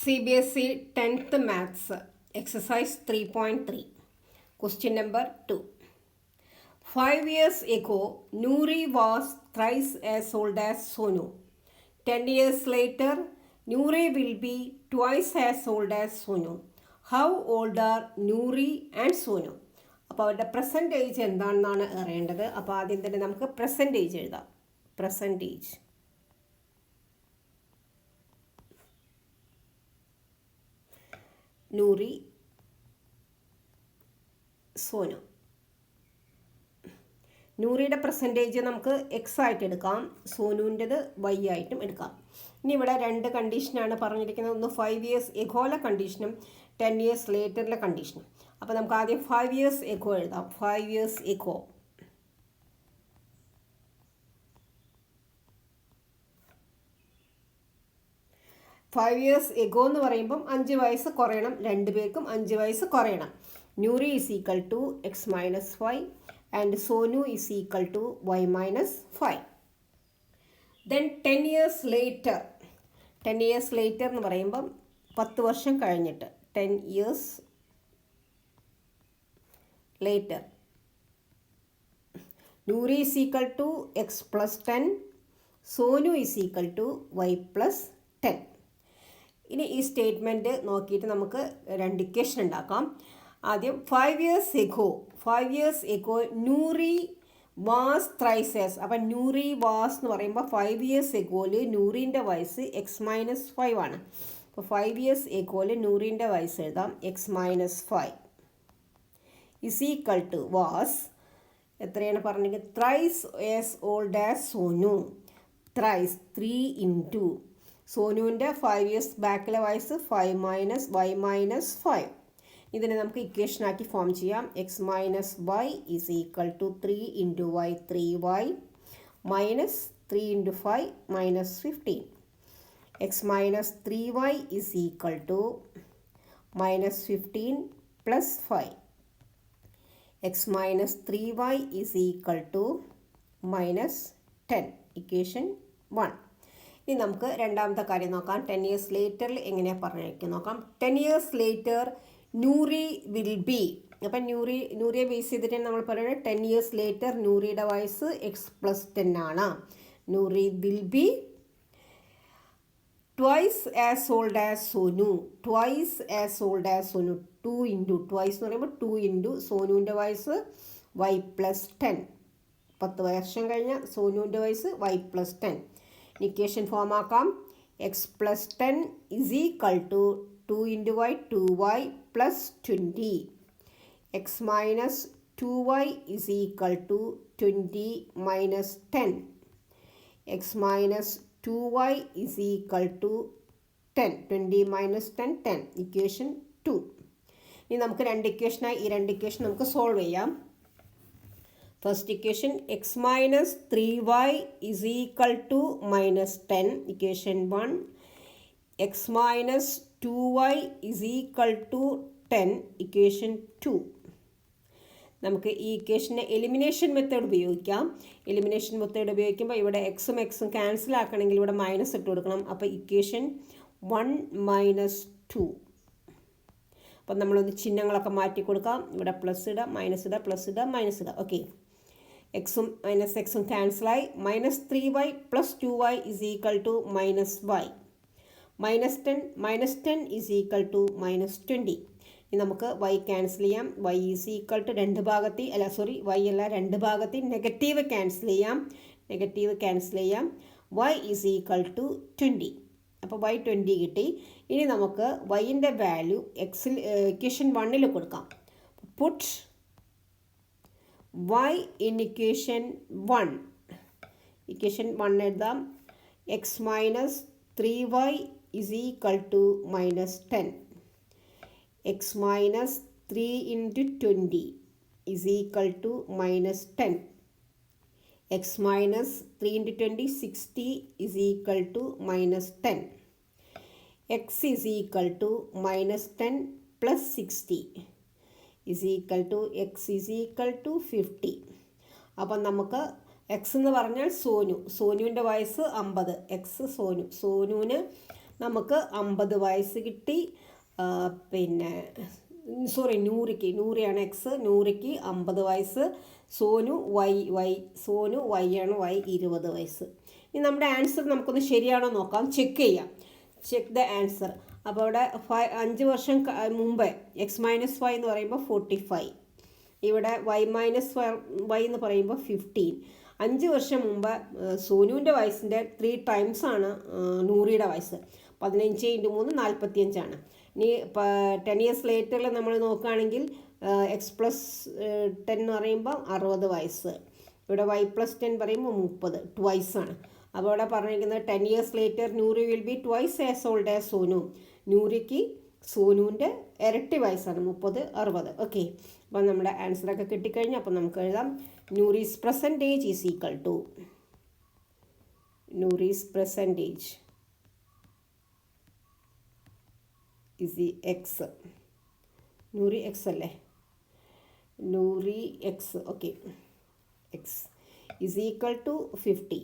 CBSE 10th Maths, Exercise 3.3, Question number 2. 5 years ago, Noori was thrice as old as Sonu. 10 years later, Noori will be twice as old as Sonu. How old are Noori and Sonu? അപ്പോൾ അവരുടെ present age എന്താണെന്നാണ് അറിയേണ്ടത്. അപ്പോൾ ആദ്യം തന്നെ നമുക്ക് present age എഴുതാം. Present age Noori, Sonu. നൂറിയുടെ പെർസെൻറ്റേജ് നമുക്ക് എക്സ് ആയിട്ട് എടുക്കാം, സോനുവിൻ്റെത് വൈ ആയിട്ടും എടുക്കാം. ഇനി ഇവിടെ രണ്ട് കണ്ടീഷനാണ് പറഞ്ഞിരിക്കുന്നത്. ഒന്ന് 5 years എഗോയിലെ കണ്ടീഷനും 10 years ലേറ്ററിലെ കണ്ടീഷനും. അപ്പോൾ നമുക്ക് ആദ്യം 5 years എഗോ എഴുതാം. 5 years ago. Five years ago എന്ന് പറയുമ്പം 5 വയസ്സ് കുറയണം, രണ്ടുപേർക്കും 5 വയസ്സ് കുറയണം. Noori is equal to x minus 5 and Sonu is equal to y minus 5. Then 10 years later. 10 years later എന്ന് പറയുമ്പം 10 വർഷം കഴിഞ്ഞിട്ട്. 10 years later. Noori is equal to x plus 10. Sonu is equal to y plus 10. ഇനി ഈ statement നോക്കിയിട്ട് നമുക്ക് രണ്ട് equation ഉണ്ടാക്കാം. ആദ്യം 5 years ago. 5 years ago Noori was thrice as. അപ്പം Noori was എന്ന് പറയുമ്പോൾ 5 years agoയിൽ നൂറിൻ്റെ വയസ്സ് എക്സ് മൈനസ് 5 ആണ്. അപ്പോൾ 5 years agoയിൽ നൂറിൻ്റെ വയസ്സ് എഴുതാം x minus 5 is equal to was എത്രയാണ് പറഞ്ഞെങ്കിൽ thrice as old as Sonu. Thrice 3 into സോനുവിൻ്റെ 5 years ബാക്കിലെ വയസ്സ് 5 minus y minus 5. ഇതിനെ നമുക്ക് ഇക്വേഷനാക്കി ഫോം ചെയ്യാം. X minus y is equal to 3 into y 3y minus 3 into 5 minus 15. X minus 3y is equal to minus 15 plus 5. X minus 3y is equal to minus 10. Equation 1. ഇനി നമുക്ക് രണ്ടാമത്തെ കാര്യം നോക്കാം. 10 years ലേറ്ററിൽ എങ്ങനെയാണ് പറഞ്ഞിരിക്കുന്നത് നോക്കാം. 10 years later Noori will B. അപ്പം നൂറിയെ base ചെയ്തിട്ട് നമ്മൾ പറയുന്നത് 10 years later നൂറിയുടെ വയസ്സ് എക്സ് പ്ലസ് 10 ആണ്. Noori will be twice as old as Sonu. Twice as old as Sonu. 2 into twice എന്ന് പറയുമ്പോൾ 2 into സോനുവിൻ്റെ വയസ്സ് വൈ പ്ലസ് 10. 10 വർഷം കഴിഞ്ഞ സോനുവിൻ്റെ വയസ്സ് വൈ പ്ലസ് 10. ഇക്വേഷൻ ഫോം ആക്കാം. X plus 10 is equal to 2 into y 2y plus 20. X minus 2y is equal to 20 minus 10. X minus 2y is equal to 10. 20 minus 10 10. Equation 2. ഇനി നമുക്ക് രണ്ട് ഇക്വേഷനായി ഈ രണ്ട് ഇക്വേഷൻ നമുക്ക് സോൾവ് ചെയ്യാം. First equation x minus 3y is equal to minus 10. Equation 1. X minus 2y is equal to 10. Equation 2. നമുക്ക് ഈ ഇക്വേഷനെ എലിമിനേഷൻ മെത്തേഡ് ഉപയോഗിക്കാം. എലിമിനേഷൻ മെത്തേഡ് ഉപയോഗിക്കുമ്പോൾ ഇവിടെ എക്സും എക്സും ക്യാൻസൽ ആക്കണമെങ്കിൽ ഇവിടെ മൈനസ് ഇട്ട് കൊടുക്കണം. അപ്പോൾ ഇക്വേഷൻ 1 മൈനസ് 2. അപ്പം നമ്മളൊന്ന് ചിഹ്നങ്ങളൊക്കെ മാറ്റി കൊടുക്കാം. ഇവിടെ പ്ലസ് ഇടാം, മൈനസ് ഇടാം, പ്ലസ് ഇടാം, മൈനസ് ഇടാം. ഓക്കെ, എക്സും മൈനസ് എക്സും ക്യാൻസലായി. Minus 3y plus 2y is equal to minus y. Minus 10 is equal to minus 20. ഇനി നമുക്ക് y ക്യാൻസൽ ചെയ്യാം. y ഈസ് ഈക്വൽ ടു രണ്ട് ഭാഗത്തിൽ നെഗറ്റീവ് ക്യാൻസൽ ചെയ്യാം. y is equal to 20. അപ്പോൾ y 20 കിട്ടി. ഇനി നമുക്ക് yൻ്റെ വാല്യൂ എക്സിൽ ഇക്വേഷൻ 1ൽ കൊടുക്കാം. Put y in equation 1. Equation 1 എഴുതാം. X minus 3y is equal to minus 10. X minus 3 into 20 is equal to minus 10. X minus 3 into 20 60 is equal to minus 10. X is equal to minus 10 plus 60 is equal to x is equal to 50. അപ്പം നമുക്ക് X എന്ന് പറഞ്ഞാൽ സോനുവിൻ്റെ വയസ്സ് 50. X സോനുവിന് നമുക്ക് 50 വയസ്സ് കിട്ടി. പിന്നെ sorry, നൂറിയാണ് X, നൂറിക്ക് 50 വയസ്സ്. സോനു സോനു വൈ ആണ്, വൈ 20 വയസ്സ്. ഇനി നമ്മുടെ ആൻസർ നമുക്കൊന്ന് ശരിയാണോ നോക്കാം, ചെക്ക് ചെയ്യാം. Check the answer. അപ്പോൾ അവിടെ 5 വർഷം മുമ്പ് x-5 എന്ന് പറയുമ്പോൾ 45, ഇവിടെ y എന്ന് പറയുമ്പോൾ 15. 5 വർഷം മുമ്പ് സോനുവിൻ്റെ വയസ്സിൻ്റെ 3 ടൈംസ് ആണ് നൂറിയുടെ വയസ്സ്. 15 × 3 45 ഇനി 10 ഇയേഴ്സ് ലേറ്ററിൽ നമ്മൾ നോക്കുകയാണെങ്കിൽ x+10 എന്ന് പറയുമ്പോൾ 60 വയസ്സ്. ഇവിടെ y+10 പറയുമ്പോൾ 30, ട്വൈസാണ്. അപ്പോൾ ഇവിടെ പറഞ്ഞിരിക്കുന്നത് 10 years later Noori will be twice as old as Sonu. നൂറിക്ക് സോനുവിൻ്റെ ഇരട്ടി വയസ്സാണ്, 30, 60. ഓക്കെ, അപ്പം നമ്മുടെ ആൻസറൊക്കെ കിട്ടിക്കഴിഞ്ഞു. അപ്പം നമുക്ക് എഴുതാം Noori's percentage is equal to, Noori's percentage is x, Noori x അല്ലേ, Noori x. Okay, x is equal to 50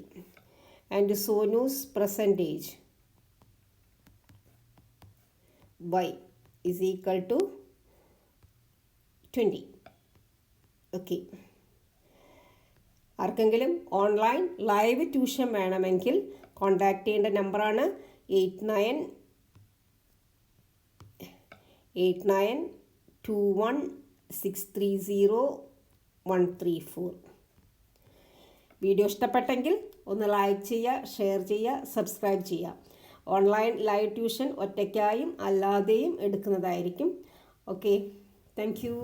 and Sonu's percentage y is equal to 20. Okay, ആർക്കെങ്കിലും ഓൺലൈൻ ലൈവ് ട്യൂഷൻ വേണമെങ്കിൽ കോൺടാക്റ്റ് ചെയ്യേണ്ട നമ്പറാണ് 8921630134. വീഡിയോ ഇഷ്ടപ്പെട്ടെങ്കിൽ ഒന്ന് ലൈക്ക് ചെയ്യുക, ഷെയർ ചെയ്യുക, സബ്സ്ക്രൈബ് ചെയ്യുക. ഓൺലൈൻ ലൈവ് ട്യൂഷൻ ഒറ്റയ്ക്കായും അല്ലാതെയും എടുക്കുന്നതായിരിക്കും. Okay, thank you.